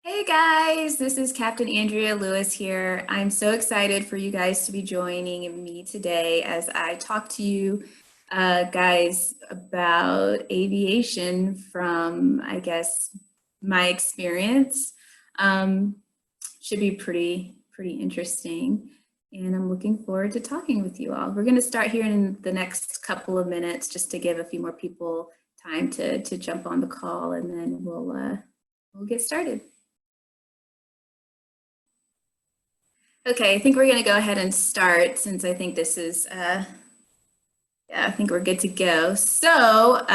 Hey guys, this is Captain Andrea Lewis here. I'm so excited for you guys to be joining me today as I talk to you guys about aviation from, I guess, my experience. Um, should be pretty interesting, and I'm looking forward to talking with you all. We're going to start here in the next couple of minutes just to give a few more people time to jump on the call, and then we'll get started. Okay, I think we're going to go ahead and start since I think this is, yeah, I think we're good to go. So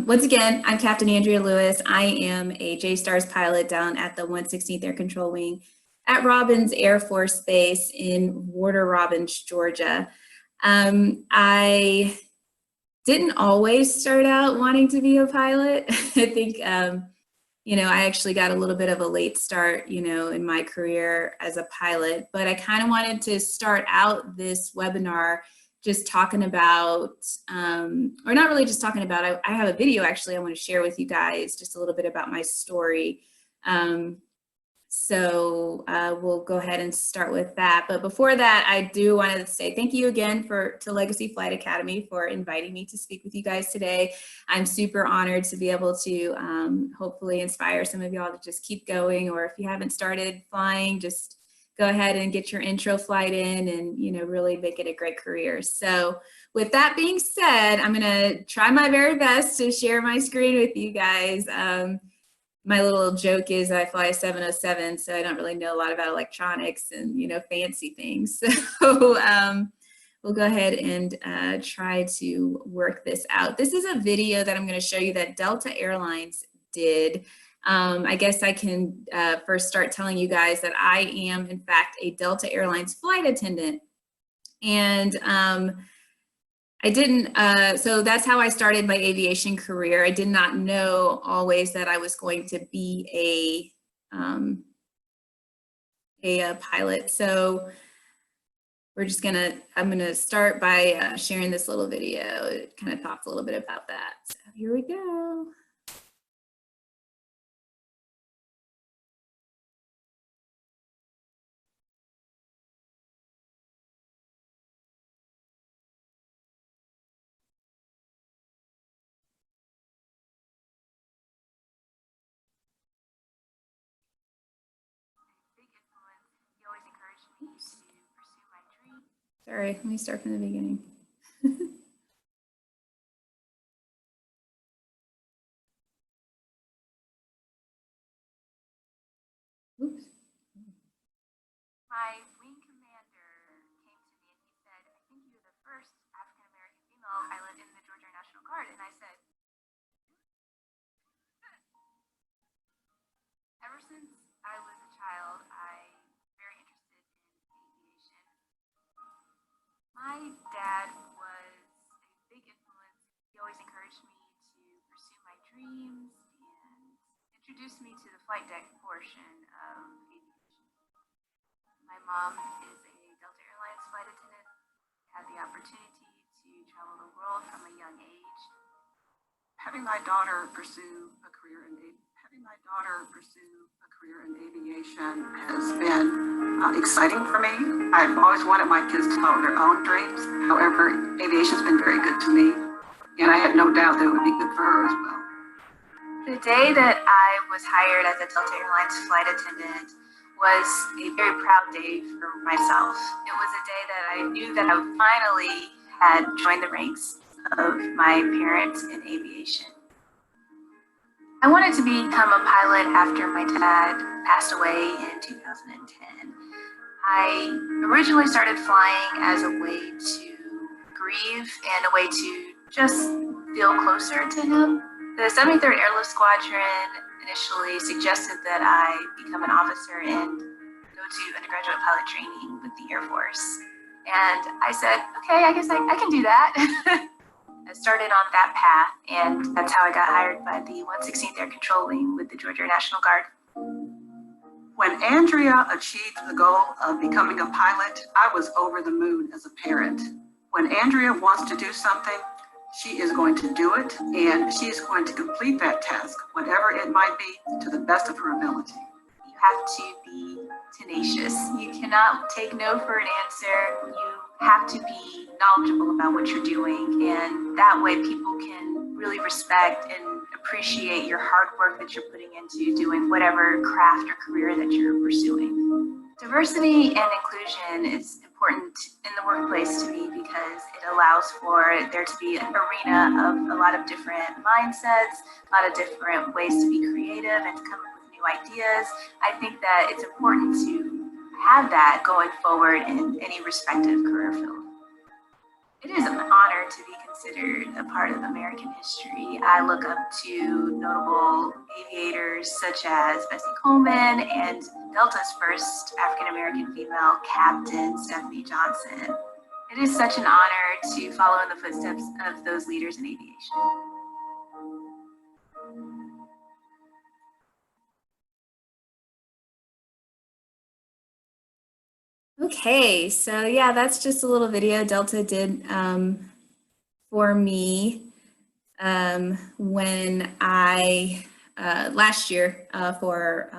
once again, I'm Captain Andrea Lewis. I am a JSTARS pilot down at the 116th Air Control Wing at Robins Air Force Base in Warner Robins, Georgia. I didn't always start out wanting to be a pilot. I think I actually got a little bit of a late start, in my career as a pilot, but I kind of wanted to start out this webinar just talking about, or not really just talking about, I have a video actually I want to share with you guys, just a little bit about my story. So we'll go ahead and start with that. But before that, I do want to say thank you again to Legacy Flight Academy for inviting me to speak with you guys today. I'm super honored to be able to hopefully inspire some of y'all to just keep going, or if you haven't started flying, just go ahead and get your intro flight in and, really make it a great career. So with that being said, I'm going to try my very best to share my screen with you guys. My little joke is I fly a 707, so I don't really know a lot about electronics and, fancy things. So we'll go ahead and try to work this out. This is a video that I'm going to show you that Delta Airlines did. I guess I can first start telling you guys that I am, in fact, a Delta Airlines flight attendant. And I didn't, so that's how I started my aviation career. I did not know always that I was going to be a pilot. So I'm gonna start by sharing this little video. It kind of talks a little bit about that. So here we go. Sorry, let me start from the beginning. Oops. My wing commander came to me and he said, I think you're the first African-American female pilot in the Georgia National Guard. And I said, ever since I was a child, I'm very interested in aviation. My dad was a big influence. He always encouraged me to pursue my dreams and introduced me to the flight deck portion of aviation. My mom is a Delta Airlines flight attendant. Had the opportunity to travel the world from a young age. Having my daughter pursue a career in aviation has been exciting for me. I've always wanted my kids to follow their own dreams. However, aviation's been very good to me, and I had no doubt that it would be good for her as well. The day that I was hired as a Delta Airlines flight attendant was a very proud day for myself. It was a day that I knew that I finally had joined the ranks of my parents in aviation. I wanted to become a pilot after my dad passed away in 2010. I originally started flying as a way to grieve and a way to just feel closer to him. The 73rd Airlift Squadron initially suggested that I become an officer and go to undergraduate pilot training with the Air Force. And I said, okay, I guess I can do that. I started on that path, and that's how I got hired by the 116th Air Control Wing with the Georgia National Guard. When Andrea achieved the goal of becoming a pilot, I was over the moon as a parent. When Andrea wants to do something, she is going to do it, and she is going to complete that task, whatever it might be, to the best of her ability. The have to be tenacious. You cannot take no for an answer. You have to be knowledgeable about what you're doing, and that way people can really respect and appreciate your hard work that you're putting into doing whatever craft or career that you're pursuing. Diversity and inclusion is important in the workplace to me because it allows for there to be an arena of a lot of different mindsets, a lot of different ways to be creative and to come up with new ideas. I think that it's important to have that going forward in any respective career field. It is an honor to be considered a part of American history. I look up to notable aviators such as Bessie Coleman and Delta's first African-American female captain, Stephanie Johnson. It is such an honor to follow in the footsteps of those leaders in aviation. Okay, so yeah, that's just a little video Delta did for me when I, last year for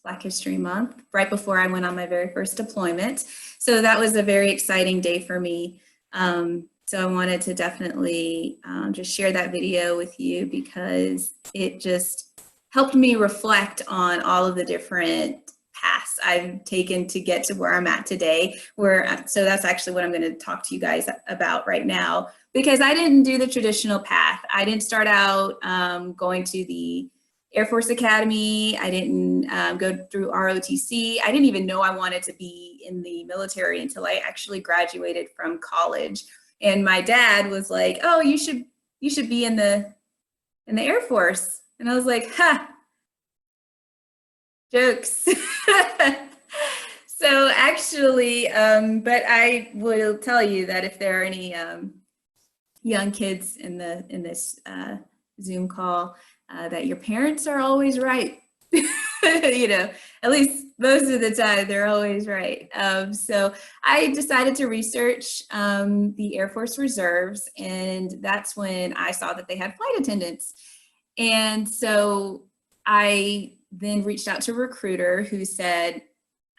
Black History Month, right before I went on my very first deployment. So that was a very exciting day for me. So I wanted to definitely just share that video with you because it just helped me reflect on all of the different paths I've taken to get to where I'm at today. So that's actually what I'm going to talk to you guys about right now, because I didn't do the traditional path. I didn't start out going to the Air Force Academy. I didn't go through ROTC. I didn't even know I wanted to be in the military until I actually graduated from college. And my dad was like, "Oh, you should be in the Air Force." And I was like, "Ha, jokes." So actually, but I will tell you that if there are any young kids in this Zoom call, that your parents are always right. You know, at least most of the time they're always right. So I decided to research the Air Force Reserves, and that's when I saw that they had flight attendants. And so I then reached out to a recruiter who said,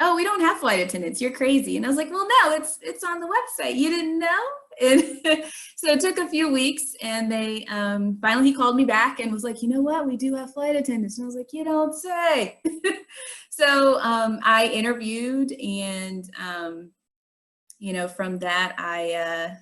"Oh, we don't have flight attendants. You're crazy." And I was like, "Well, no, it's on the website. You didn't know?" And so it took a few weeks, and they finally he called me back and was like, "You know what? We do have flight attendants." And I was like, "You don't say." So I interviewed, and you know, from that I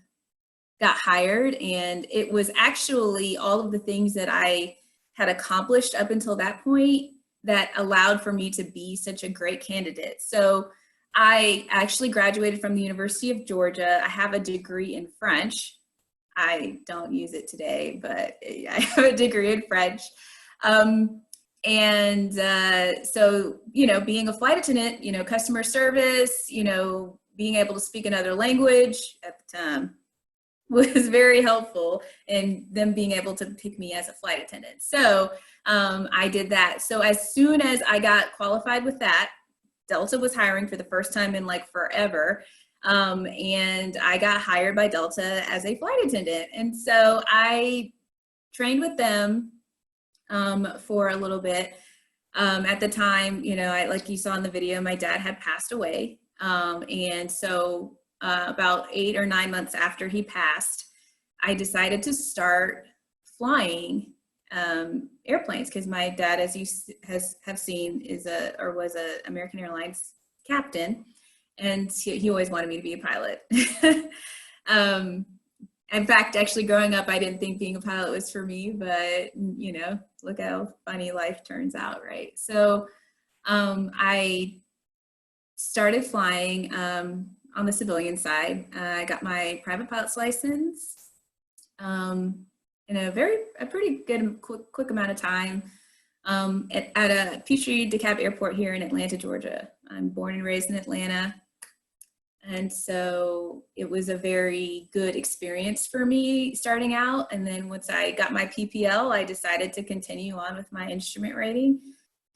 got hired, and it was actually all of the things that I had accomplished up until that point that allowed for me to be such a great candidate. So I actually graduated from the University of Georgia. I have a degree in French. I don't use it today, but I have a degree in French. So, you know, being a flight attendant, you know, customer service, you know, being able to speak another language at the time was very helpful in them being able to pick me as a flight attendant. So I did that. So as soon as I got qualified with that, Delta was hiring for the first time in like forever. And I got hired by Delta as a flight attendant. And so I trained with them for a little bit. At the time, you know, like you saw in the video, my dad had passed away. And so about 8 or 9 months after he passed, I decided to start flying airplanes, because my dad, as you have seen, was a American Airlines captain, and he always wanted me to be a pilot. In fact, actually growing up, I didn't think being a pilot was for me, but you know, look how funny life turns out, right? So I started flying on the civilian side. I got my private pilot's license in a pretty good quick amount of time at a Petrie DeKalb Airport here in Atlanta, Georgia. I'm born and raised in Atlanta. And so it was a very good experience for me starting out. And then once I got my PPL, I decided to continue on with my instrument rating.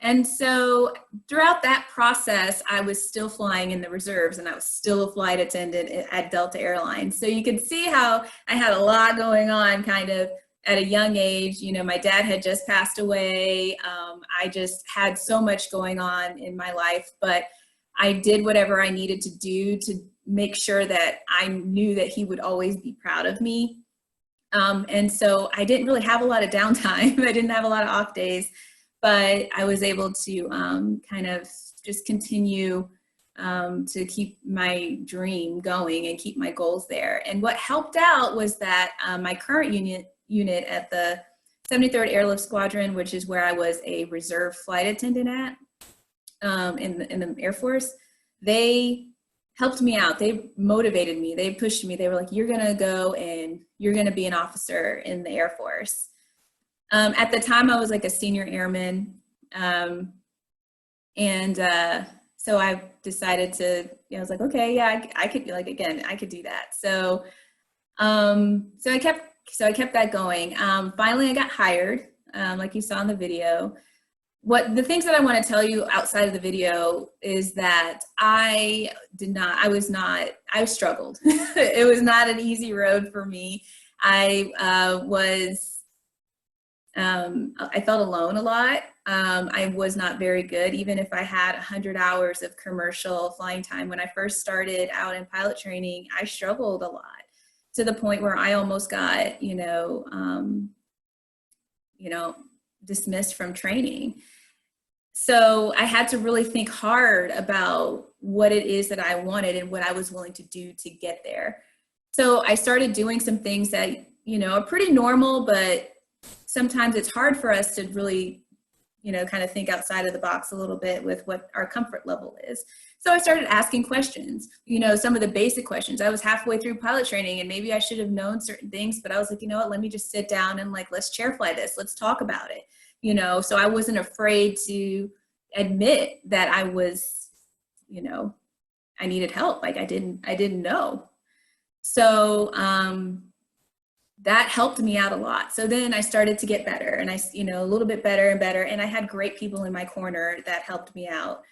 And so throughout that process, I was still flying in the reserves, and I was still a flight attendant at Delta Airlines. So you can see how I had a lot going on kind of at a young age, you know, my dad had just passed away. I just had so much going on in my life, but I did whatever I needed to do to make sure that I knew that he would always be proud of me. And so I didn't really have a lot of downtime. I didn't have a lot of off days, but I was able to kind of just continue to keep my dream going and keep my goals there. And what helped out was that my current unit at the 73rd Airlift Squadron, which is where I was a reserve flight attendant at in the Air Force, they helped me out. They motivated me. They pushed me. They were like, you're going to go and you're going to be an officer in the Air Force. At the time, I was like a senior airman. So I decided to, I was like, okay, yeah, I could, like, again, I could do that. So I kept that going. Finally, I got hired, like you saw in the video. The things that I want to tell you outside of the video is that I struggled. It was not an easy road for me. I felt alone a lot. I was not very good, even if I had 100 hours of commercial flying time. When I first started out in pilot training, I struggled a lot, to the point where I almost got, dismissed from training. So I had to really think hard about what it is that I wanted and what I was willing to do to get there. So I started doing some things that, are pretty normal, but sometimes it's hard for us to really, kind of think outside of the box a little bit with what our comfort level is. So I started asking questions, some of the basic questions. I was halfway through pilot training and maybe I should have known certain things, but I was like, you know what, let me just sit down and let's chair fly this. Let's talk about it. So I wasn't afraid to admit that I was, I needed help. Like I didn't know. So, that helped me out a lot. So then I started to get better, and a little bit better and better. And I had great people in my corner that helped me out.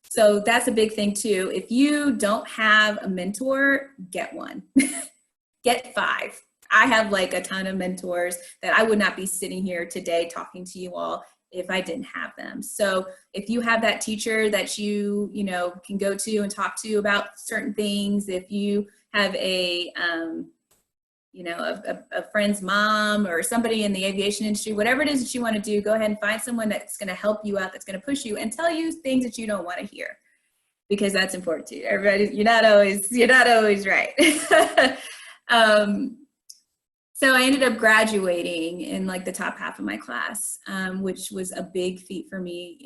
So that's a big thing too. If you don't have a mentor, get one. Get 5. I have like a ton of mentors that I would not be sitting here today talking to you all if I didn't have them. So if you have that teacher that you can go to and talk to about certain things, if you have a friend's mom or somebody in the aviation industry, whatever it is that you want to do, go ahead and find someone that's going to help you out, that's going to push you and tell you things that you don't want to hear, because that's important too. Everybody, you're not always right. So I ended up graduating in like the top half of my class, which was a big feat for me.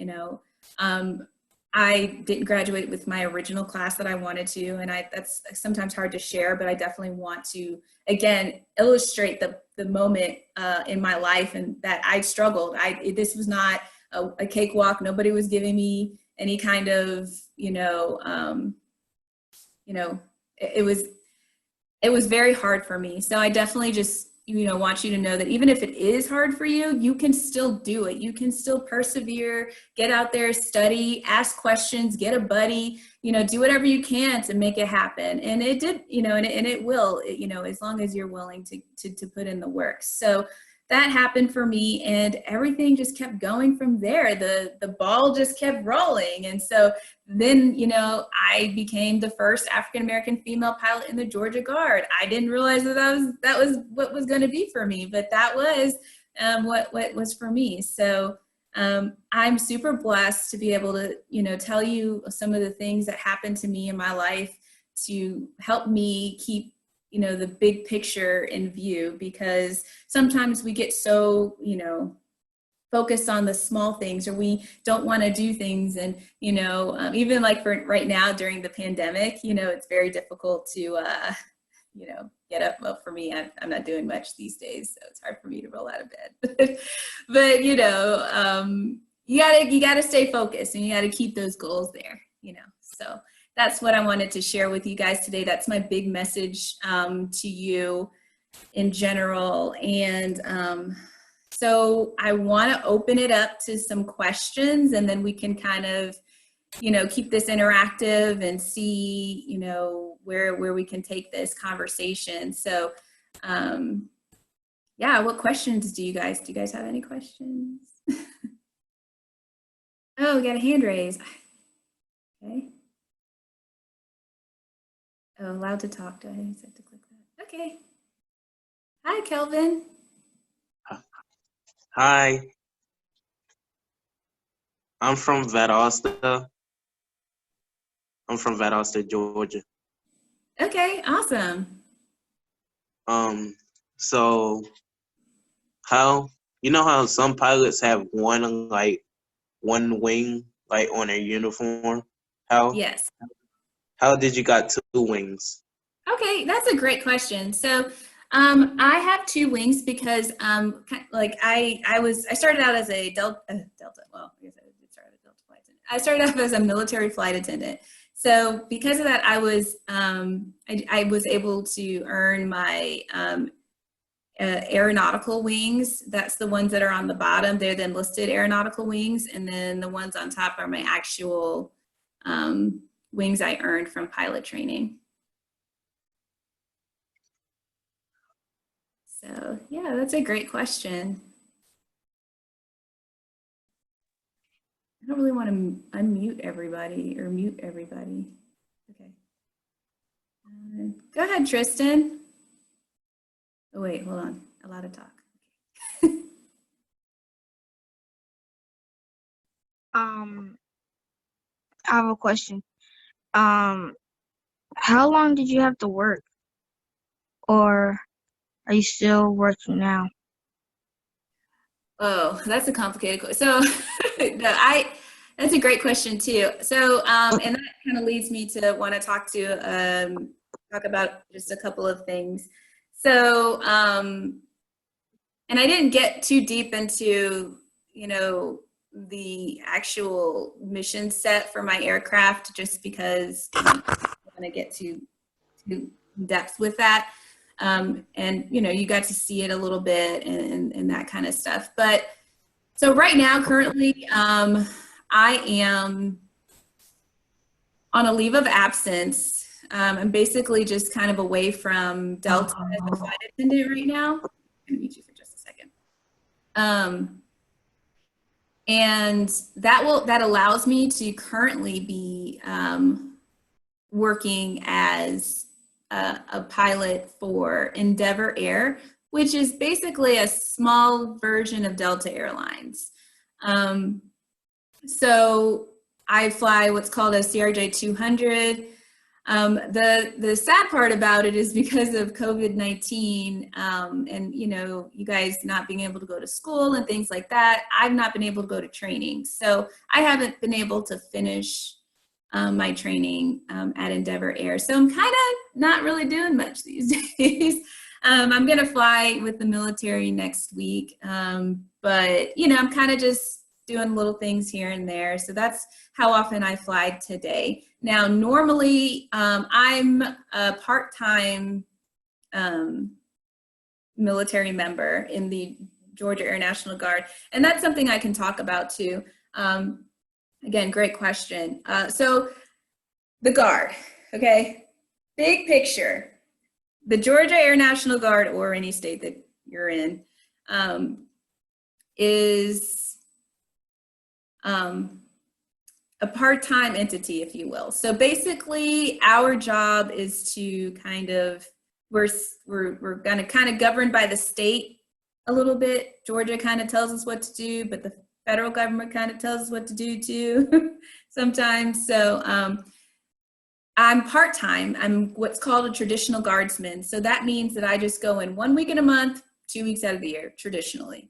I didn't graduate with my original class that I wanted to, and that's sometimes hard to share, but I definitely want to, again, illustrate the moment in my life and that I struggled. This was not a cakewalk. Nobody was giving me any kind of, it was very hard for me. So I definitely just, want you to know that even if it is hard for you, you can still do it. You can still persevere, get out there, study, ask questions, get a buddy, do whatever you can to make it happen. And it did, and it will, as long as you're willing to put in the work. So that happened for me, and everything just kept going from there. The ball just kept rolling. And so then, I became the first African-American female pilot in the Georgia Guard. I didn't realize that was what was going to be for me, but that was what was for me. So I'm super blessed to be able to, tell you some of the things that happened to me in my life to help me keep the big picture in view, because sometimes we get so, focused on the small things, or we don't want to do things. And, even like for right now during the pandemic, it's very difficult to, get up. Well, for me, I'm not doing much these days, so it's hard for me to roll out of bed, but, you gotta stay focused, and you gotta keep those goals there, so that's what I wanted to share with you guys today. That's my big message to you in general. And so I want to open it up to some questions, and then we can kind of, keep this interactive and see, where we can take this conversation. So Yeah, what questions do you guys have any questions? Oh, we got a hand raise. Okay. Oh, allowed to talk. Do I have to click that? Okay. Hi, Kelvin. Hi, I'm from Valdosta. I'm from Valdosta, Georgia. Okay, awesome. So how how some pilots have one wing like on their uniform? How Yes. how did you got two wings? Okay, that's a great question. So I have two wings because I started out as a Delta. Well, I guess I did start as a Delta flight attendant. I started off as a military flight attendant. So because of that, I was able to earn my aeronautical wings. That's the ones that are on the bottom. They're the enlisted aeronautical wings, and then the ones on top are my actual wings I earned from pilot training. So yeah, that's a great question. I don't really want to unmute everybody or mute everybody. Okay. Go ahead, Tristan. Oh wait, hold on. Allowed to talk. I have a question. How long did you have to work, or are you still working now? Oh, that's a complicated question. So that's a great question too. So, and that kind of leads me to want to talk about just a couple of things. So, and I didn't get too deep into, the actual mission set for my aircraft just because I don't want to get too in depth with that. And you got to see it a little bit and that kind of stuff. But so right now, currently, I am on a leave of absence. I'm basically just kind of away from Delta as a flight attendant right now. I'm gonna mute you for just a second. And that allows me to currently be working as a pilot for Endeavor Air, which is basically a small version of Delta Airlines. So I fly what's called a CRJ 200. The sad part about it is because of COVID-19 and you guys not being able to go to school and things like that, I've not been able to go to training. So I haven't been able to finish my training at Endeavor Air. So I'm kind of not really doing much these days. I'm going to fly with the military next week. But, I'm kind of just doing little things here and there. So that's how often I fly today. Now, normally I'm a part-time military member in the Georgia Air National Guard. And that's something I can talk about too. Again, great question. So the Guard, okay? Big picture. The Georgia Air National Guard, or any state that you're in, is a part-time entity, if you will. So basically, our job is to we're going to kind of governed by the state a little bit. Georgia kind of tells us what to do, but the federal government kind of tells us what to do too sometimes. So I'm part-time. I'm what's called a traditional guardsman. So that means that I just go in 1 week in a month, 2 weeks out of the year, traditionally.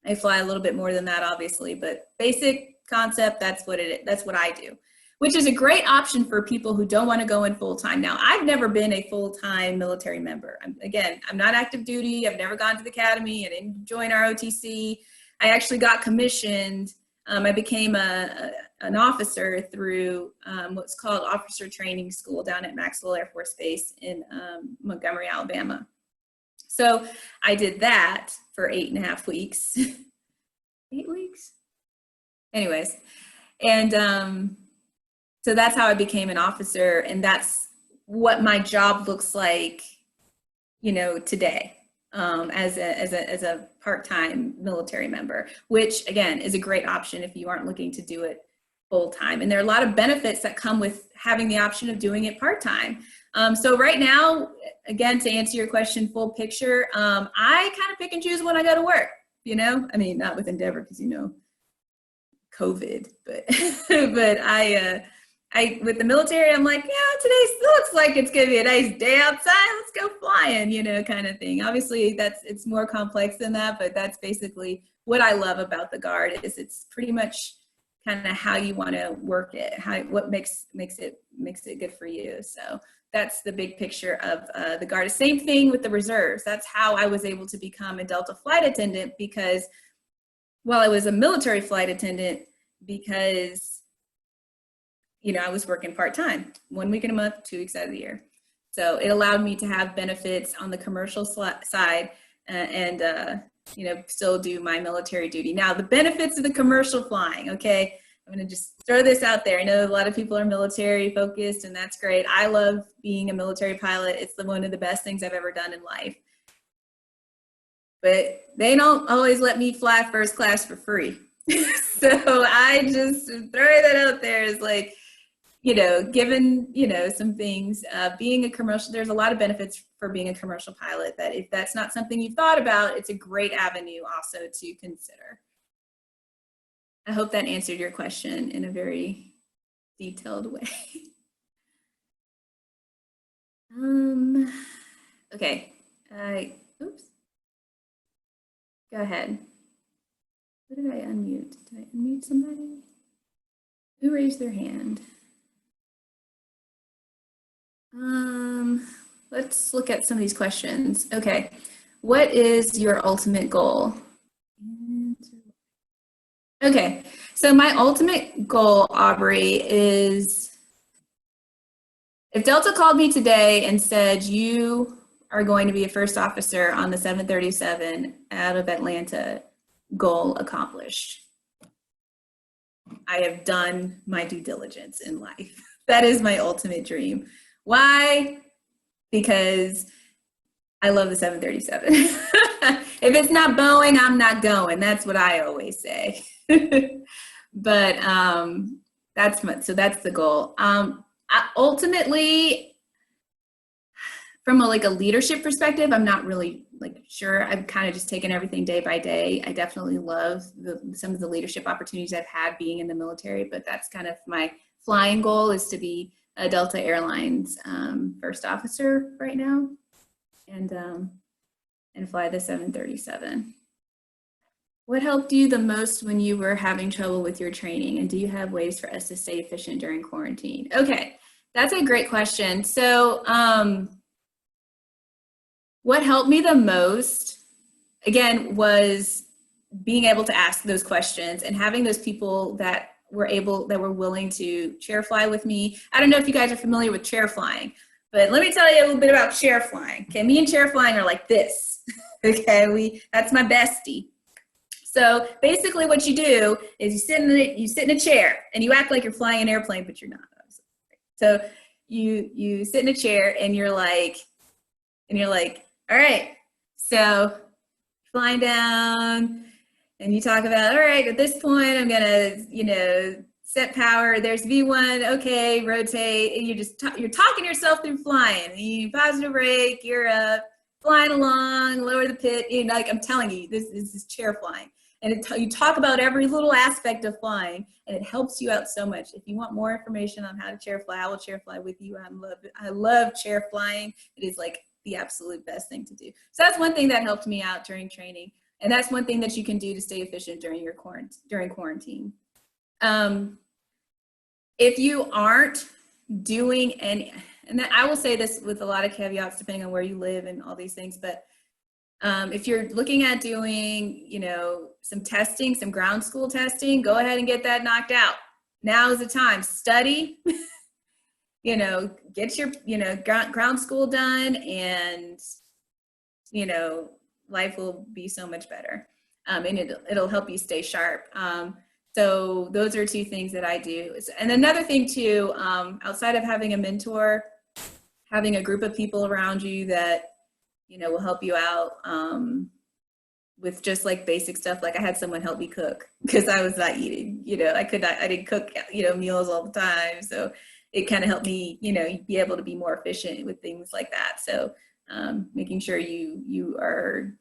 I fly a little bit more than that, obviously, but basic concept, that's what I do, which is a great option for people who don't want to go in full-time. Now, I've never been a full-time military member. I'm not active duty. I've never gone to the academy. I didn't join ROTC. I actually got commissioned. I became an officer through what's called Officer Training School down at Maxwell Air Force Base in Montgomery, Alabama. So I did that for 8.5 weeks. 8 weeks? Anyways, and so that's how I became an officer, and that's what my job looks like, today. as a part-time military member, which again is a great option if you aren't looking to do it full-time. And there are a lot of benefits that come with having the option of doing it part-time. So right now, again, to answer your question, full picture, I kind of pick and choose when I go to work, you know, I mean, not with Endeavor because, you know, COVID, but, but with the military, I'm like, yeah, today looks like it's gonna be a nice day outside. Let's go flying, you know, kind of thing. Obviously, it's more complex than that, but that's basically what I love about the Guard is it's pretty much kind of how you want to work it, what makes it good for you. So that's the big picture of the Guard. Same thing with the reserves. That's how I was able to become a Delta flight attendant because, well, I was a military flight attendant because, you know, I was working part-time, 1 week in a month, 2 weeks out of the year. So it allowed me to have benefits on the commercial side and you know, still do my military duty. Now, the benefits of the commercial flying, okay? I'm gonna just throw this out there. I know a lot of people are military focused and that's great. I love being a military pilot. It's one of the best things I've ever done in life. But they don't always let me fly first class for free. So I just throw that out there as like, you know, given, you know, some things, being a commercial, there's a lot of benefits for being a commercial pilot that if that's not something you've thought about, it's a great avenue also to consider. I hope that answered your question in a very detailed way. Okay, oops. Go ahead. What did I unmute? Did I unmute somebody? Who raised their hand? Let's look at some of these questions. Okay, what is your ultimate goal? Okay, so my ultimate goal, Aubrey, is if Delta called me today and said, you are going to be a first officer on the 737 out of Atlanta, goal accomplished. I have done my due diligence in life. That is my ultimate dream. Why? Because I love the 737. If it's not Boeing, I'm not going. That's what I always say. But that's the goal. Ultimately, from a leadership perspective, I'm not really sure. I've kind of just taken everything day by day. I definitely love some of the leadership opportunities I've had being in the military, but that's kind of my flying goal is to be a Delta Airlines first officer right now and fly the 737. What helped you the most when you were having trouble with your training? And do you have ways for us to stay efficient during quarantine? Okay, that's a great question. So what helped me the most, again, was being able to ask those questions and having those people that were willing to chair fly with me. I don't know if you guys are familiar with chair flying, but let me tell you a little bit about chair flying. Okay, me and chair flying are like this. Okay, that's my bestie. So basically what you do is you sit in a chair and you act like you're flying an airplane, but you're not. So you sit in a chair and you're like, all right, so flying down and you talk about, all right, at this point, I'm gonna, set power, there's V1, okay, rotate, and you're talking yourself through flying. You positive brake, you're up, flying along, lower the pit, I'm telling you, this is chair flying. And you talk about every little aspect of flying, and it helps you out so much. If you want more information on how to chair fly, I will chair fly with you. I love chair flying. It is the absolute best thing to do. So that's one thing that helped me out during training. And that's one thing that you can do to stay efficient during quarantine. If you aren't doing any, and then I will say this with a lot of caveats depending on where you live and all these things, but if you're looking at doing, some testing, some ground school testing, go ahead and get that knocked out. Now is the time. Study, get your, ground school done, and, life will be so much better. And it'll help you stay sharp. So those are two things that I do. And another thing too, outside of having a mentor, having a group of people around you that you know, will help you out with just like basic stuff. Like I had someone help me cook because I was not eating, you know, I didn't cook, you know, meals all the time. So it kind of helped me, you know, be able to be more efficient with things like that. So making sure you are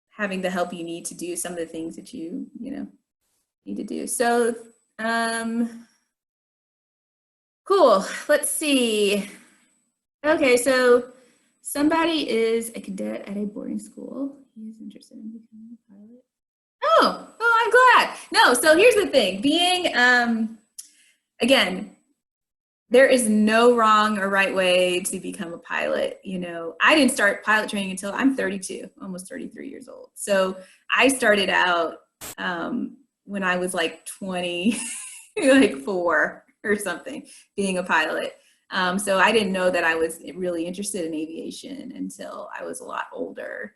having the help you need to do some of the things that you know, need to do. So cool. Let's see. Okay, so somebody is a cadet at a boarding school. He is interested in becoming a pilot. Oh, I'm glad. No, so here's the thing. Being, again, there is no wrong or right way to become a pilot. You know, I didn't start pilot training until I'm 32, almost 33 years old. So I started out when I was like 20, like 4 or something, being a pilot. So I didn't know that I was really interested in aviation until I was a lot older.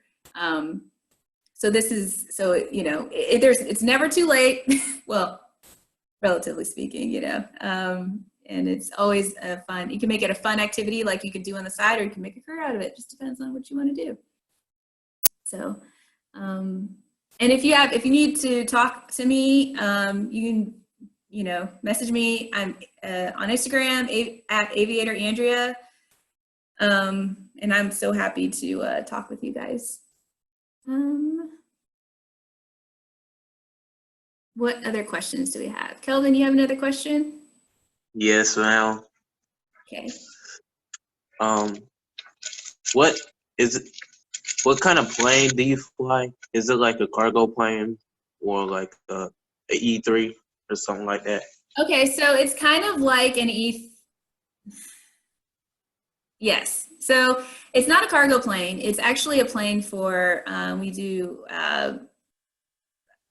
So this is, so, you know, it's never too late. Well, relatively speaking, you know, and it's always fun. You can make it a fun activity like you could do on the side, or you can make a career out of it. Just depends on what you want to do. So, and if you need to talk to me, you can, you know, message me. I'm on Instagram at Aviator Andrea. And I'm so happy to talk with you guys. What other questions do we have? Kelvin, you have another question? Yes, ma'am. Okay. What is it? What kind of plane do you fly? Is it like a cargo plane or like a E3 or something like that? Okay, so it's kind of like an yes. So it's not a cargo plane. It's actually a plane for,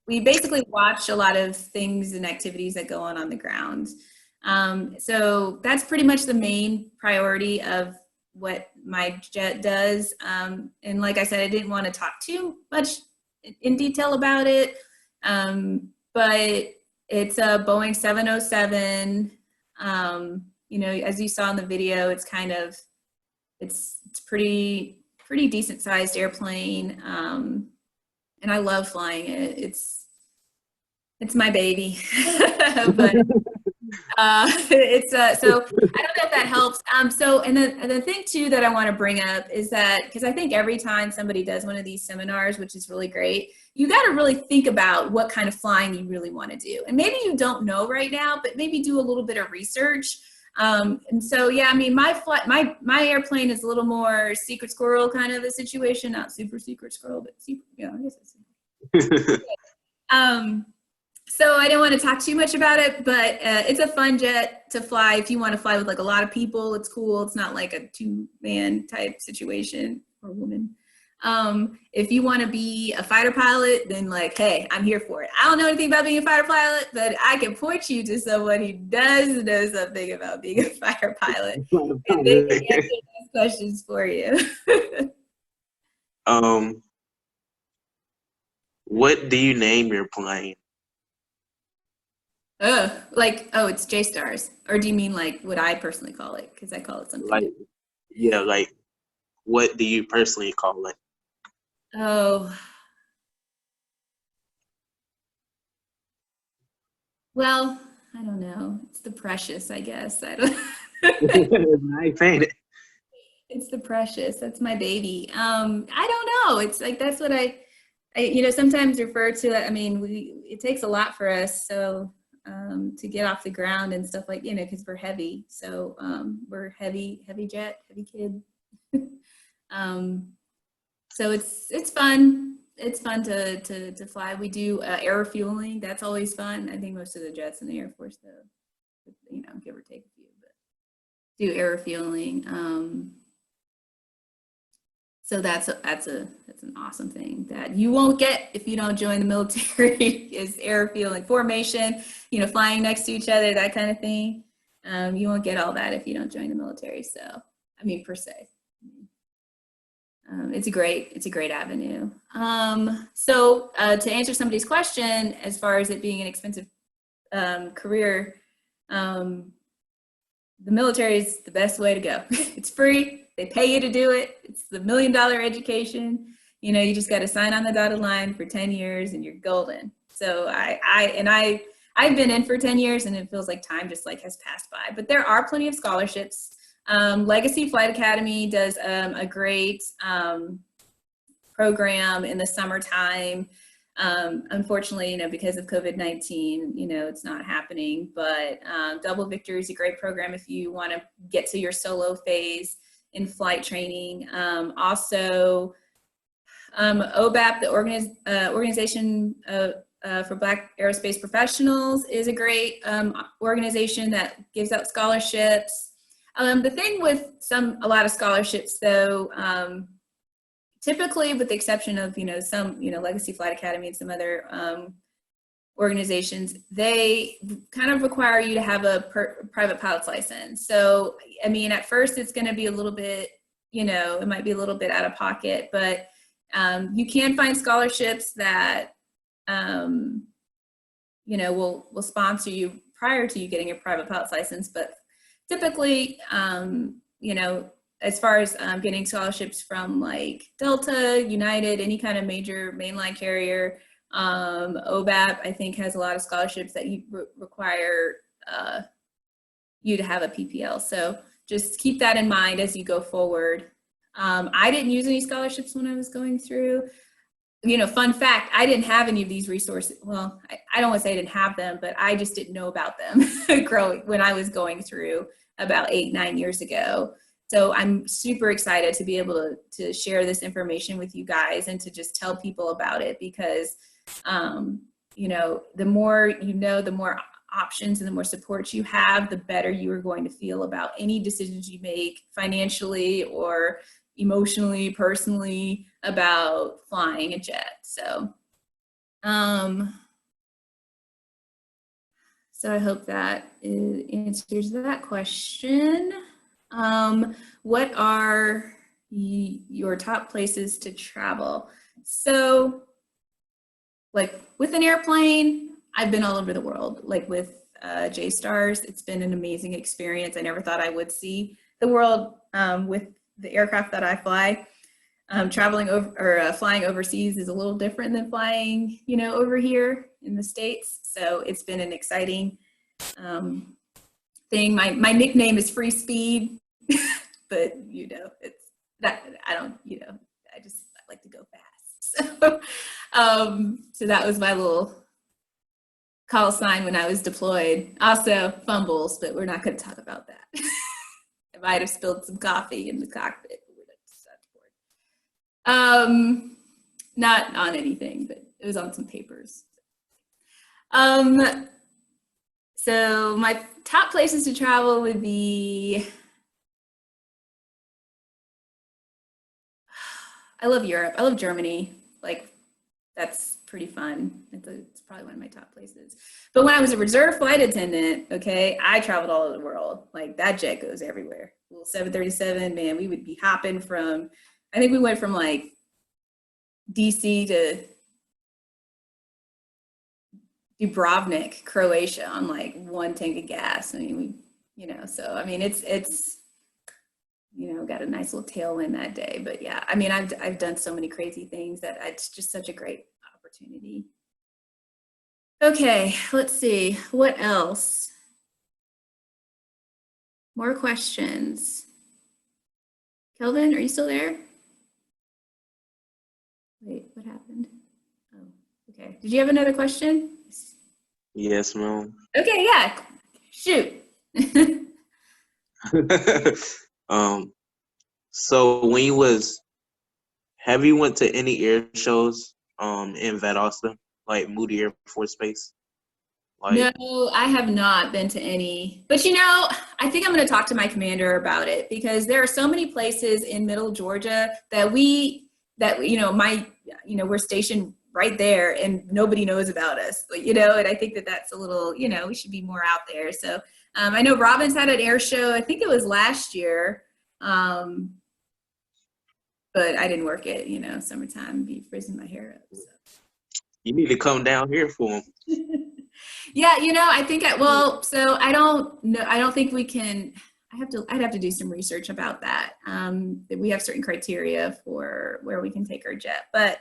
we basically watch a lot of things and activities that go on the ground. So that's pretty much the main priority of what my jet does. And like I said, I didn't want to talk too much in detail about it, but it's a Boeing 707. You know, as you saw in the video, it's kind of, it's pretty decent sized airplane. And I love flying it. It's my baby. But it's so I don't know if that helps. So and the thing too that I want to bring up is that, because I think every time somebody does one of these seminars, which is really great, you got to really think about what kind of flying you really want to do. And maybe you don't know right now, but maybe do a little bit of research. And so, yeah, I mean, my airplane is a little more secret squirrel kind of a situation, not super secret squirrel, but super, you know, I guess it's so I don't want to talk too much about it, but it's a fun jet to fly. If you want to fly with like a lot of people, it's cool. It's not like a 2-man type situation, or woman. If you want to be a fighter pilot, then like, hey, I'm here for it. I don't know anything about being a fighter pilot, but I can point you to someone who does know something about being a fighter pilot. And they can answer those questions for you. What do you name your plane? It's JSTARS. Or do you mean like what I personally call it? Because I call it something Like, different. yeah, like, what do you personally call it? Oh. Well, I don't know. It's the Precious, I guess. I don't. Nice, ain't it? It's the Precious. That's my baby. I don't know. It's like that's what I you know, sometimes refer to it. I mean, it takes a lot for us, so to get off the ground and stuff, like, you know, because we're heavy. So we're heavy jet, heavy kid. So it's fun. It's fun to fly. We do air refueling. That's always fun. I think most of the jets in the Air Force, though, you know, give or take a few, but do air refueling. So that's an awesome thing that you won't get if you don't join the military. Is air refueling, formation, you know, flying next to each other, that kind of thing. You won't get all that if you don't join the military. So, I mean, per se. It's a great avenue. So to answer somebody's question, as far as it being an expensive career, the military is the best way to go. It's free. They pay you to do it. It's the $1 million education. You know, you just got to sign on the dotted line for 10 years and you're golden. So I've been in for 10 years and it feels like time just like has passed by, but there are plenty of scholarships. Legacy Flight Academy does a great program in the summertime. Unfortunately, you know, because of COVID-19, you know, it's not happening, but Double Victory is a great program if you want to get to your solo phase in flight training. Also, OBAP, the Organization for Black Aerospace Professionals, is a great organization that gives out scholarships. The thing with a lot of scholarships though, typically with the exception of, you know, some, you know, Legacy Flight Academy and some other organizations, they kind of require you to have a private pilot's license. So, I mean, at first it's going to be a little bit, you know, it might be a little bit out of pocket, but you can find scholarships that, you know, will sponsor you prior to you getting your private pilot's license. But typically, you know, as far as getting scholarships from like Delta, United, any kind of major mainline carrier, OBAP, I think, has a lot of scholarships that you require you to have a PPL. So just keep that in mind as you go forward. I didn't use any scholarships when I was going through. You know, fun fact, I didn't have any of these resources. Well, I don't want to say I didn't have them, but I just didn't know about them when I was going through about 8-9 years ago. So I'm super excited to be able to share this information with you guys and to just tell people about it because, you know, the more you know, the more options and the more support you have, the better you are going to feel about any decisions you make financially or emotionally, personally, about flying a jet. So, so I hope that answers that question. What are your top places to travel? So, like with an airplane, I've been all over the world. Like with JSTARS, it's been an amazing experience. I never thought I would see the world with the aircraft that I fly. Traveling over or flying overseas is a little different than flying, you know, over here in the States. So it's been an exciting thing. My nickname is Free Speed, but you know, it's that I don't, you know, I like to go fast. So, so that was my little call sign when I was deployed. Also fumbles, but we're not going to talk about that. I might have spilled some coffee in the cockpit. Not on anything, but it was on some papers. So my top places to travel would be, I love Europe. I love Germany. Like, that's pretty fun. It's probably one of my top places. But when I was a reserve flight attendant, okay, I traveled all over the world. Like, that jet goes everywhere. Little 737, man, we would be hopping from, I think we went from like DC to Dubrovnik, Croatia on like 1 tank of gas. I mean, you know, so I mean, it's, you know, got a nice little tailwind that day. But yeah, I mean, I've done so many crazy things that it's just such a great opportunity. Okay, let's see, what else? More questions. Kelvin, are you still there? Wait, what happened? Oh, okay. Did you have another question? Yes, ma'am. Okay, yeah. Shoot. So when have you went to any air shows in Valdosta, like Moody Air Force Base? Like, No, I have not been to any, but you know, I think I'm going to talk to my commander about it because there are so many places in Middle Georgia that you know, we're stationed right there and nobody knows about us, but you know, and I think that's a little, you know, we should be more out there. So I know Robbins had an air show, I think it was last year, but I didn't work it, you know, summertime, be frizzing my hair up. So. you need to come down here for them. Yeah, you know, I think so I don't know. I don't think we can. I'd have to do some research about that. We have certain criteria for where we can take our jet, but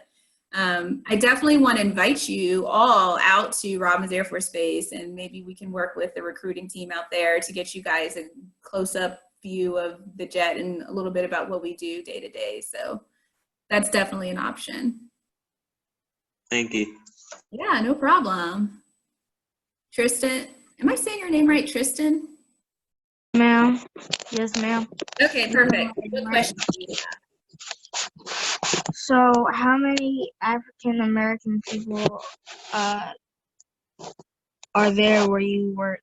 I definitely want to invite you all out to Robins Air Force Base, and maybe we can work with the recruiting team out there to get you guys a close-up view of the jet and a little bit about what we do day to day. So that's definitely an option. Thank you. Yeah, no problem. Tristan, am I saying your name right, Tristan? Ma'am. Yes, ma'am. Okay, perfect. What question do you have? So, how many African American people are there where you work?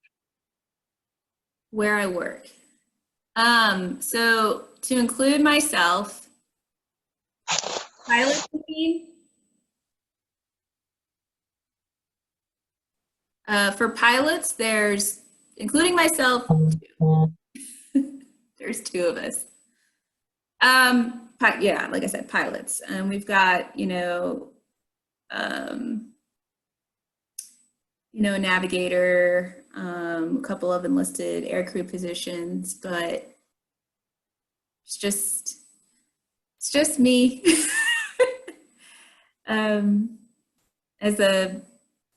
Where I work. So to include myself, pilot team, for pilots, there's, including myself, there's 2 of us. Yeah, like I said, pilots. We've got, a navigator, a couple of enlisted aircrew positions, but it's just me.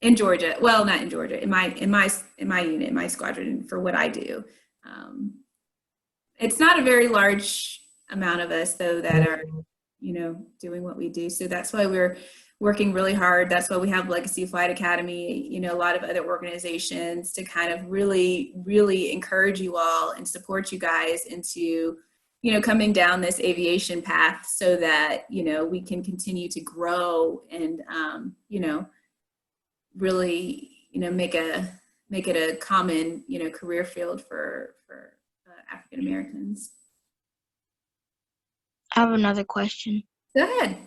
In Georgia, well, not in Georgia, in my unit, in my squadron, for what I do. It's not a very large amount of us, though, that are, doing what we do. So that's why we're working really hard. That's why we have Legacy Flight Academy, a lot of other organizations to kind of really, really encourage you all and support you guys into, coming down this aviation path so that, we can continue to grow and, really, make it a common, career field for African Americans. I have another question. Go ahead.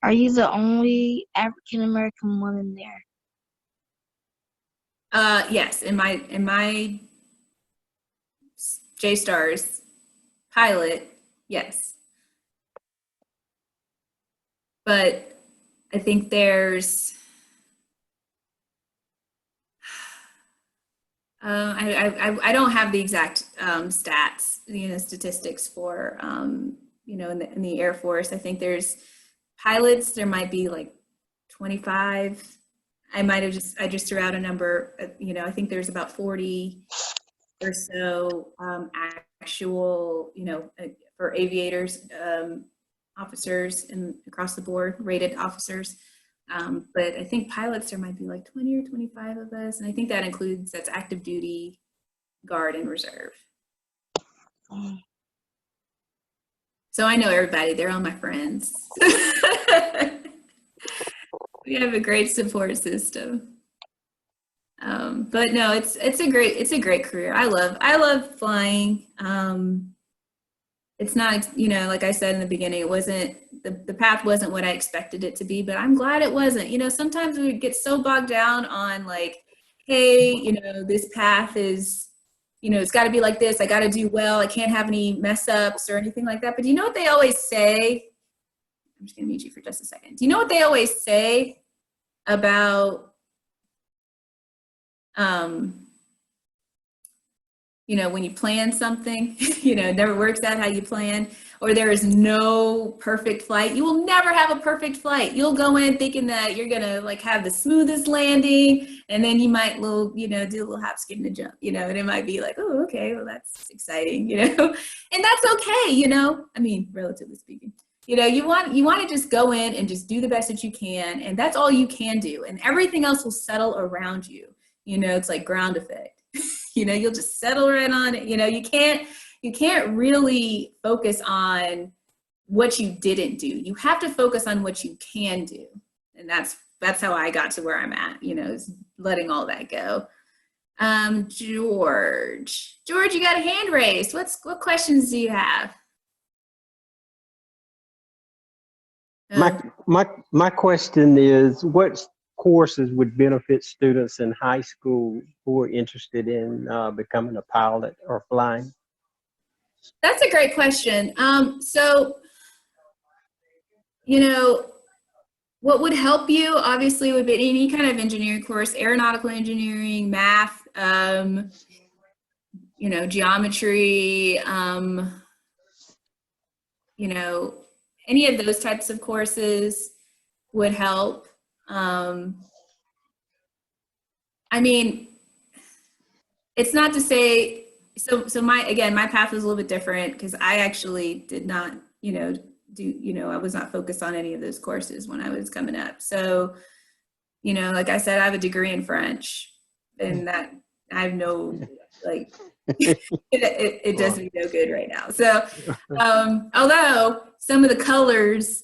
Are you the only African American woman there? Yes, in my JSTARS pilot, yes. But I think there's I don't have the exact stats, statistics for in the Air Force. I think there's pilots. There might be like 25. I just threw out a number. I think there's about 40 or so actual, for aviators, officers, and across the board, rated officers. But I think pilots, there might be like 20 or 25 of us. And I think that includes, that's active duty, guard, and reserve. So I know everybody, they're all my friends. We have a great support system. But no, it's a great career. I love flying. It's not, like I said in the beginning, it wasn't, the path wasn't what I expected it to be, but I'm glad it wasn't. Sometimes we get so bogged down on like, hey, this path is, it's got to be like this. I got to do well. I can't have any mess ups or anything like that. But you know what they always say? I'm just going to mute you for just a second. Do you know what they always say about, when you plan something, it never works out how you plan, or there is no perfect flight. You will never have a perfect flight. You'll go in thinking that you're going to like have the smoothest landing, and then you might do a little hop, skip, and a jump, and it might be like, oh, okay, well, that's exciting, and that's okay, I mean, relatively speaking. You want to just go in and just do the best that you can, and that's all you can do, and everything else will settle around you. It's like ground effect. You'll just settle right on it. You can't really focus on what you didn't do. You have to focus on what you can do. And that's how I got to where I'm at, is letting all that go. George, you got a hand raised. What questions do you have? My question is, what courses would benefit students in high school who are interested in becoming a pilot or flying? That's a great question. So, what would help you obviously would be any kind of engineering course, aeronautical engineering, math, you know, geometry, you know, any of those types of courses would help. I mean, it's not to say, so my path was a little bit different because I actually did not, you know, I was not focused on any of those courses when I was coming up. So, you know, like I said, I have a degree in French, and that I have no, like, it does me no good right now. So, although some of the colors,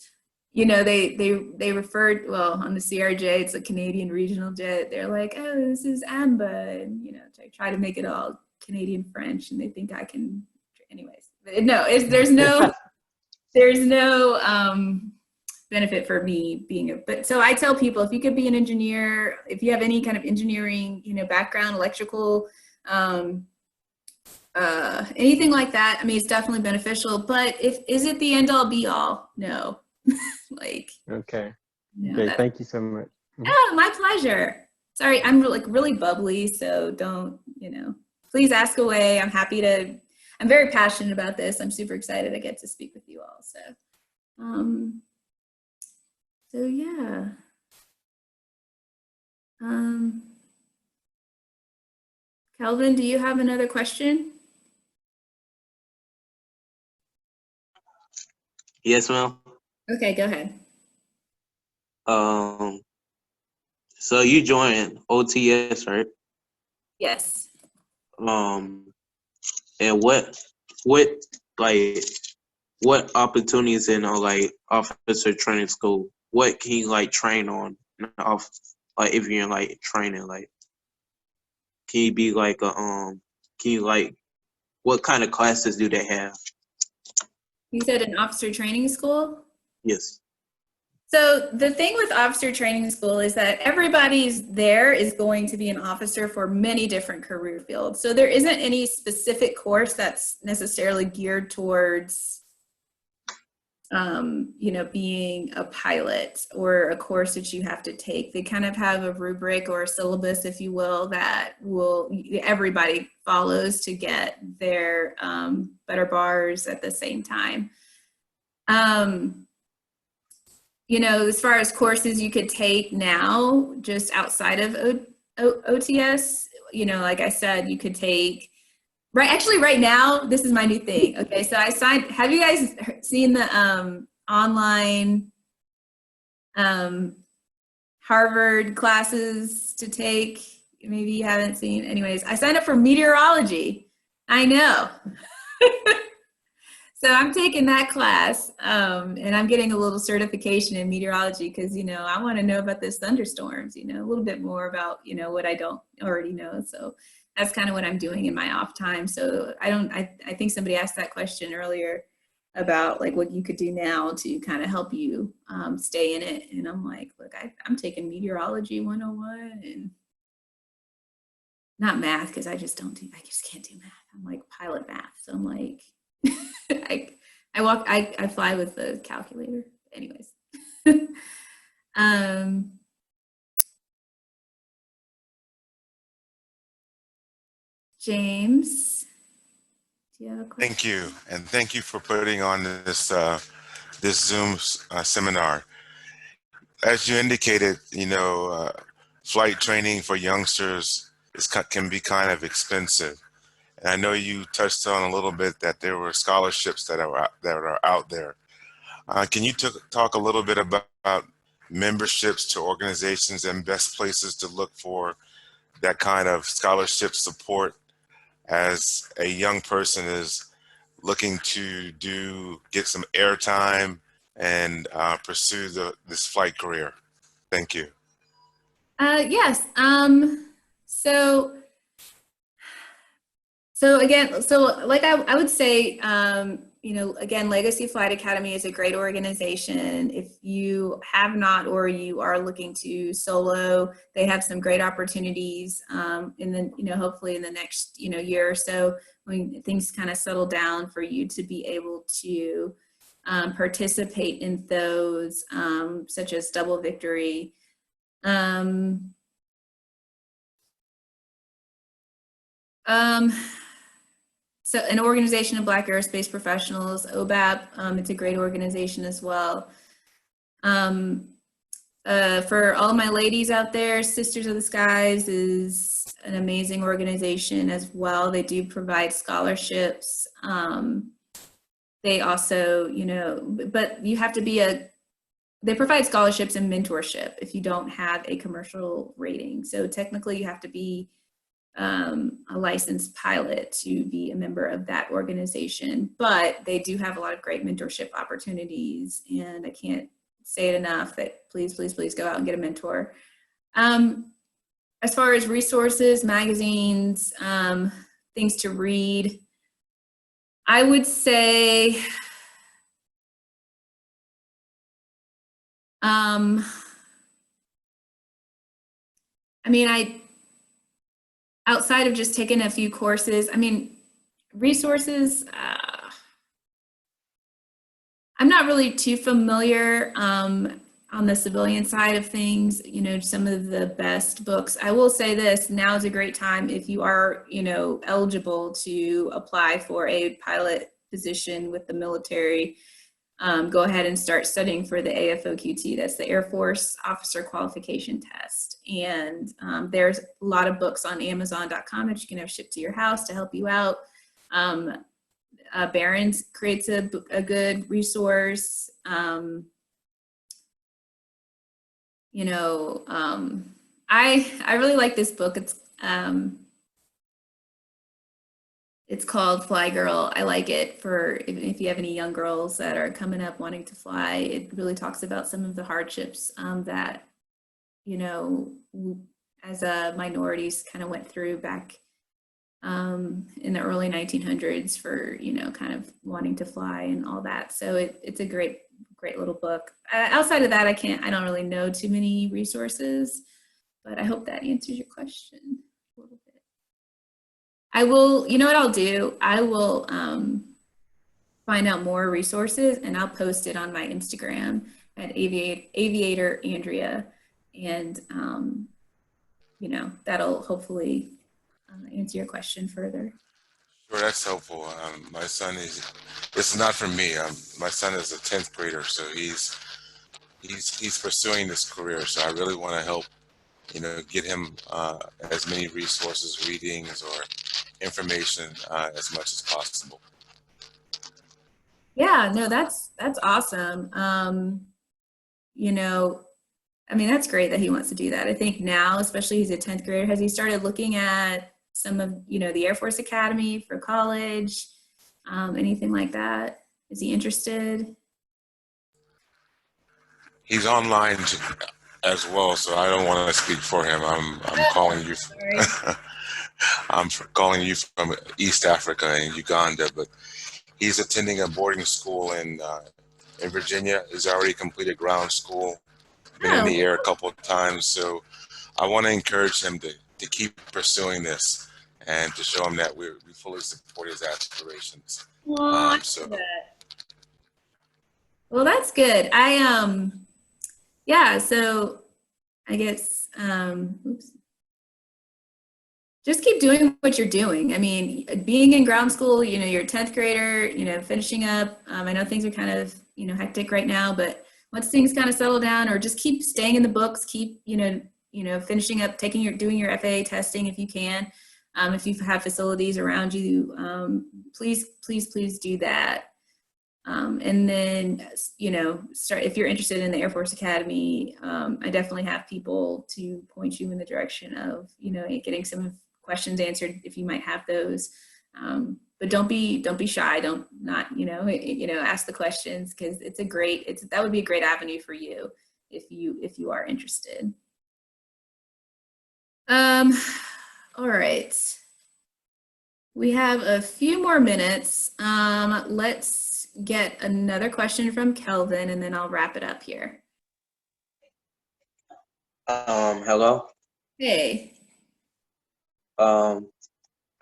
you know, they referred, well, on the CRJ, it's a Canadian regional jet. They're like, oh, this is amber, and you know, I try to make it all Canadian French, and they think I can. Anyways, no, there's no benefit for me being but so I tell people, if you could be an engineer, if you have any kind of engineering, you know, background, electrical, anything like that, I mean, it's definitely beneficial, but is it the end all be all? No. Like, Okay. no, Okay. Thank you so much. oh, my pleasure. Sorry, I'm like really bubbly, so don't, you know, please ask away. I'm very passionate about this. I'm super excited I get to speak with you all. So yeah. Calvin, do you have another question? Yes, ma'am. Okay, go ahead. So you joined OTS, right? Yes. And like what opportunities in like officer training school? What can you like train on off, like if you're in like training, like can you be like can you like what kind of classes do they have? You said an officer training school? Yes. So the thing with officer training school is that everybody's there is going to be an officer for many different career fields. So there isn't any specific course that's necessarily geared towards, you know, being a pilot, or a course that you have to take. They kind of have a rubric or a syllabus, if you will, that everybody follows to get their better bars at the same time. You know, as far as courses you could take now, just outside of OTS, you know, like I said, you could take, right now, this is my new thing. Okay, so have you guys seen the online Harvard classes to take? Maybe you haven't seen. Anyways, I signed up for meteorology. I know. So I'm taking that class, and I'm getting a little certification in meteorology because, you know, I want to know about those thunderstorms, you know, a little bit more about, you know, what I don't already know. So that's kind of what I'm doing in my off time. So I think somebody asked that question earlier about like what you could do now to kind of help you stay in it. And I'm like, look, I'm taking meteorology 101 and not math, because I just can't do math. I'm like pilot math. So I'm like, I fly with the calculator. Anyways. James, do you have a question? Thank you, and thank you for putting on this this Zoom seminar. As you indicated, you know, flight training for youngsters can be kind of expensive. And I know you touched on a little bit that there were scholarships that are out there. Can you talk a little bit about memberships to organizations and best places to look for that kind of scholarship support as a young person is looking to get some airtime and pursue this flight career? Thank you. Yes. So again, like I would say, you know, again, Legacy Flight Academy is a great organization. If you have not, or you are looking to solo, they have some great opportunities in the, you know, hopefully in the next, you know, year or so, when things kind of settle down, for you to be able to participate in those, such as Double Victory. so an organization of Black aerospace professionals, OBAP. It's a great organization as well. For all my ladies out there, Sisters of the Skies is an amazing organization as well. They do provide scholarships. They also, but you have to be they provide scholarships and mentorship if you don't have a commercial rating. So technically you have to be a licensed pilot to be a member of that organization, but they do have a lot of great mentorship opportunities, and I can't say it enough that please, please, please go out and get a mentor. As far as resources, magazines, things to read, I would say outside of just taking a few courses, resources, I'm not really too familiar on the civilian side of things, some of the best books. I will say this, now is a great time if you are, eligible to apply for a pilot position with the military. Go ahead and start studying for the AFOQT. That's the Air Force Officer Qualification Test. And there's a lot of books on Amazon.com that you can have shipped to your house to help you out. Barron's creates a good resource. I really like this book. It's called Fly Girl. I like it for if you have any young girls that are coming up wanting to fly. It really talks about some of the hardships that, as minorities kind of went through back in the early 1900s for, kind of wanting to fly and all that. So it's a great little book. Outside of that, I don't really know too many resources, but I hope that answers your question a little bit. I will, what I'll do? I will find out more resources and I'll post it on my Instagram at Aviator Andrea. And, that'll hopefully answer your question further. Sure, that's helpful. My son it's not for me. My son is a 10th grader, so he's pursuing this career. So I really want to help, get him as many resources, readings, or information as much as possible. Yeah, no, that's awesome. That's great that he wants to do that. I think now, especially he's a 10th grader, has he started looking at some of, the Air Force Academy for college, anything like that? Is he interested? He's online as well, so I don't want to speak for him. I'm calling you. I'm calling you from East Africa in Uganda, but he's attending a boarding school in Virginia. He's already completed ground school, been in the air a couple of times. So I want to encourage him to keep pursuing this and to show him that we fully support his aspirations. Well, well, that's good. So I guess, just keep doing what you're doing. Being in ground school, you're a 10th grader, finishing up. I know things are kind of, hectic right now, but once things kind of settle down, or just keep staying in the books, keep, finishing up, doing your FAA testing if you can. If you have facilities around you, please do that. And then, start, if you're interested in the Air Force Academy, I definitely have people to point you in the direction of, getting some questions answered if you might have those. But don't be shy. Ask the questions, because that would be a great avenue for you if you are interested. All right. We have a few more minutes. Let's get another question from Kelvin, and then I'll wrap it up here. Hello. Hey.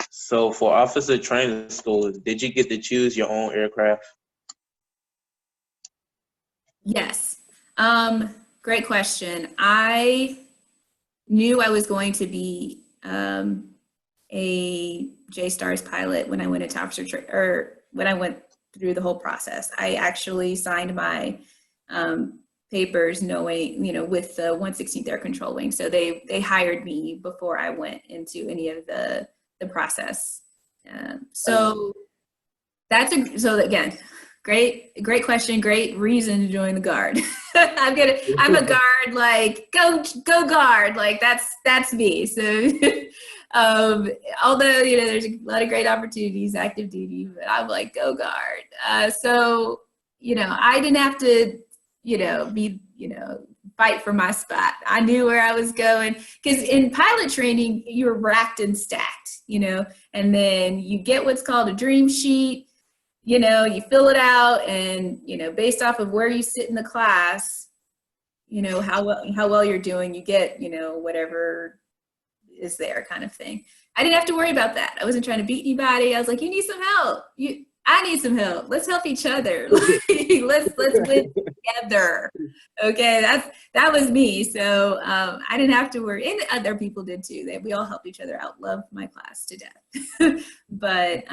So for officer training school, did you get to choose your own aircraft? Yes. Great question. I knew I was going to be a JSTARS pilot when I went into or when I went through the whole process. I actually signed my papers knowing, with the 116th Air Control Wing. So they hired me before I went into any of the process. So again, great question. Great reason to join the Guard. I'm a Guard, like go Guard, like that's me. So although there's a lot of great opportunities, active duty, but I'm like go Guard. So I didn't have to fight for my spot. I knew where I was going, because in pilot training you're racked and stacked, and then you get what's called a dream sheet. You fill it out, and based off of where you sit in the class, how well you're doing, you get whatever is there, kind of thing. I didn't have to worry about that. I wasn't trying to beat anybody. I was like, you need some help. I need some help. Let's help each other. let's win together. Okay, that was me. So I didn't have to worry, and other people did too. We all helped each other out. Loved my class to death. But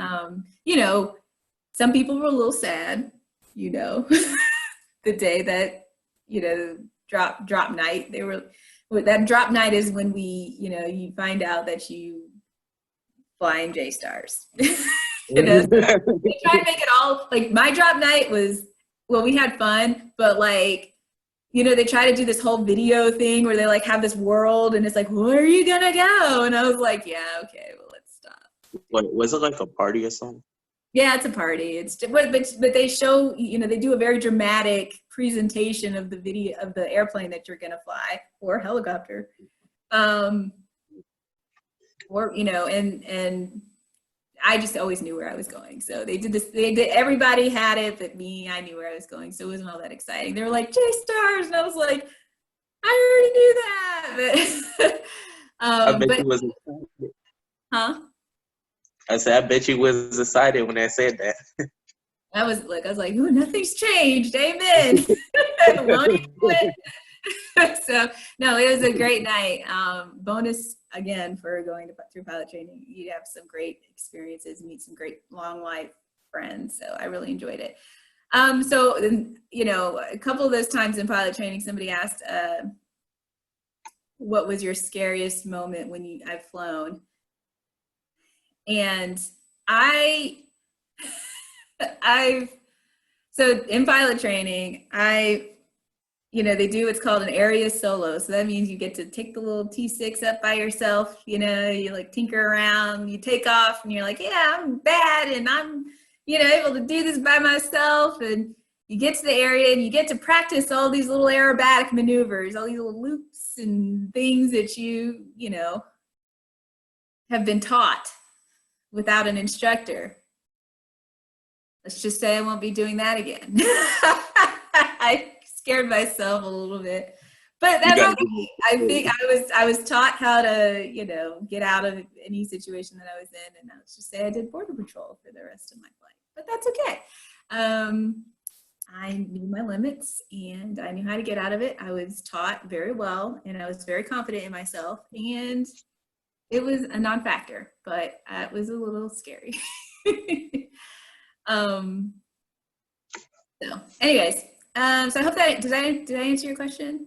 some people were a little sad, the day that, drop night. That drop night is when you find out that you fly in JSTARS. They try to make it all, like, my drop night was, well, we had fun, but like, they try to do this whole video thing where they like have this world, and it's like, where are you gonna go? And I was like, yeah, okay, well, let's stop. What, was it like a party or something? Yeah, it's a party. It's but they show, they do a very dramatic presentation of the video of the airplane that you're gonna fly, or helicopter, or and I just always knew where I was going. So they did this. Everybody had it, but me, I knew where I was going. So it wasn't all that exciting. They were like JSTARS, and I was like, I already knew that. I bet you was excited. Huh? I said, I bet you was excited when I said that. I was like, oh, nothing's changed. Amen. Won't you quit? So no, it was a great night. Bonus again for going through pilot training. You have some great experiences, meet some great long life friends. So I really enjoyed it. So a couple of those times in pilot training, somebody asked, what was your scariest moment when I've flown? And so in pilot training, they do what's called an area solo. So that means you get to take the little T6 up by yourself, you like tinker around, you take off, and you're like, yeah, I'm bad, and I'm, able to do this by myself. And you get to the area, and you get to practice all these little aerobatic maneuvers, all these little loops and things that you have been taught without an instructor. Let's just say I won't be doing that again. I scared myself a little bit, but that's okay. I think I was taught how to, get out of any situation that I was in, and let's just say I did border patrol for the rest of my flight, but that's okay. I knew my limits, and I knew how to get out of it. I was taught very well, and I was very confident in myself, and it was a non-factor, but it was a little scary. So anyways, so I hope that, did I answer your question?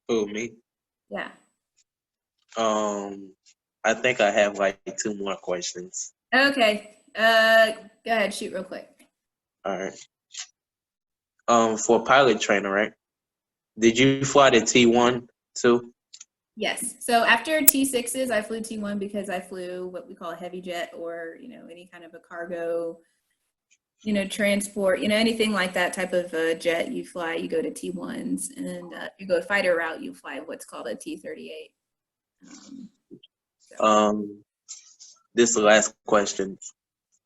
Oh, me? Yeah. I think I have like 2 more questions. Okay. Go ahead, shoot real quick. All right. For pilot trainer, right? Did you fly the T1 too? Yes. So after T6s, I flew T1 because I flew what we call a heavy jet, or, any kind of a cargo, transport, anything like that type of jet you fly, you go to T1s. And if you go a fighter route, you fly what's called a T-38. This is the last question.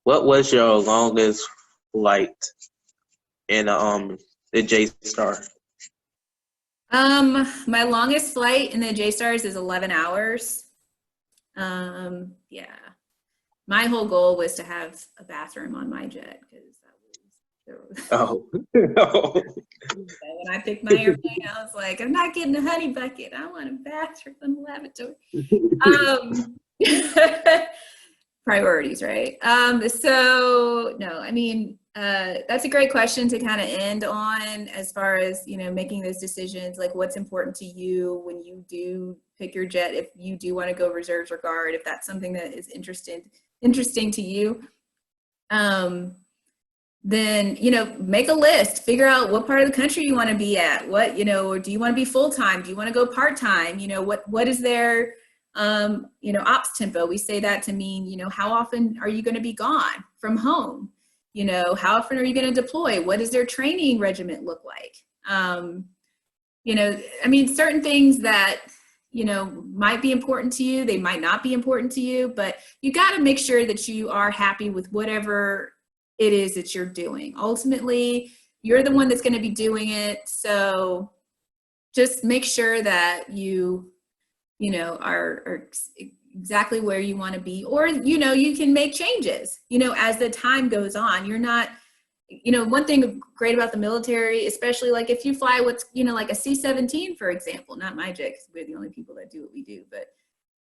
What was your longest flight in the JSTAR? My longest flight in the JSTARS is 11 hours. Yeah. My whole goal was to have a bathroom on my jet, because Oh. when I picked my airplane, I was like, I'm not getting a honey bucket. I want a bathroom in the lavatory. Priorities, right? So no, I mean, that's a great question to kind of end on as far as, you know, making those decisions, like what's important to you when you do pick your jet, if you do want to go reserves or guard, if that's something that is interesting to you. Then, you know, make a list, figure out what part of the country you want to be at, what, you know, or do you want to be full-time? Do you want to go part-time? You know, what is their, you know, ops tempo? We say that to mean, you know, how often are you going to be gone from home? You know, how often are you going to deploy? What does their training regiment look like? You know, I mean, certain things that, you know, might be important to you, they might not be important to you, but you got to make sure that you are happy with whatever it is that you're doing. Ultimately, you're the one that's going to be doing it. So just make sure that you know, are exactly where you want to be, or, you know, you can make changes, you know, as the time goes on. You're not, you know, one thing great about the military, especially like if you fly what's, you know, like a C-17, for example, not my jet, because we're the only people that do what we do, but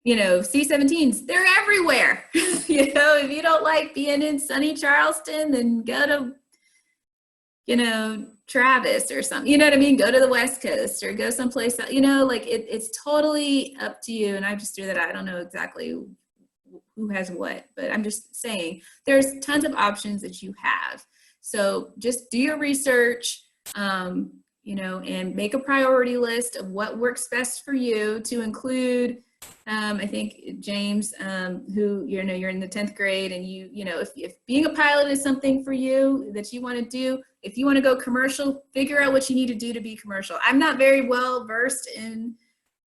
you know, C-17s, they're everywhere. You know, if you don't like being in sunny Charleston, then go to, you know, Travis or something, you know what I mean? Go to the West Coast or go someplace else, you know, like it's totally up to you. And I just threw that out. I don't know exactly who has what, but I'm just saying there's tons of options that you have. So just do your research, you know, and make a priority list of what works best for you, to include I think James, who, you know, you're in the 10th grade, and you know, if being a pilot is something for you that you want to do, if you want to go commercial, figure out what you need to do to be commercial. I'm not very well versed in,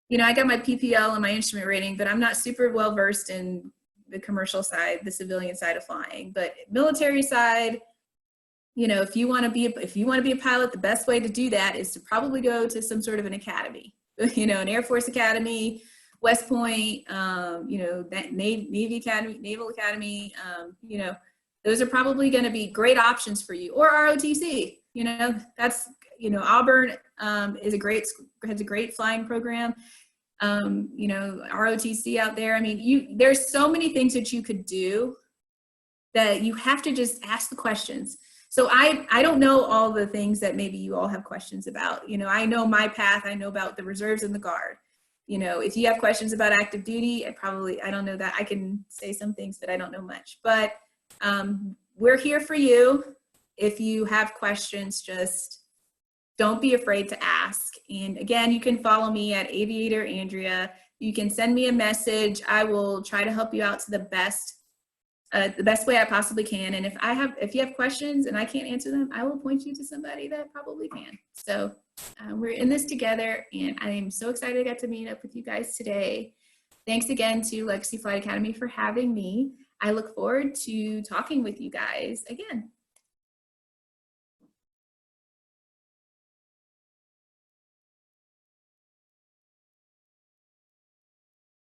you know, I got my PPL and my instrument rating, but I'm not super well versed in the commercial side, the civilian side of flying. But military side, you know, if you want to be a pilot, the best way to do that is to probably go to some sort of an academy, you know, an Air Force Academy, West Point, you know, that Navy Academy, Naval Academy, you know, those are probably going to be great options for you. Or ROTC, you know, that's, you know, Auburn has a great flying program. You know, ROTC out there. I mean, there's so many things that you could do that you have to just ask the questions. So I don't know all the things that maybe you all have questions about. You know, I know my path. I know about the reserves and the guard. You know, if you have questions about active duty, I don't know that. I can say some things that I don't know much, but we're here for you. If you have questions, just don't be afraid to ask. And again, you can follow me at Aviator Andrea. You can send me a message. I will try to help you out to the best way I possibly can. And if you have questions and I can't answer them, I will point you to somebody that probably can. So we're in this together, and I am so excited I got to meet up with you guys today. Thanks again to Legacy Flight Academy for having me. I look forward to talking with you guys again.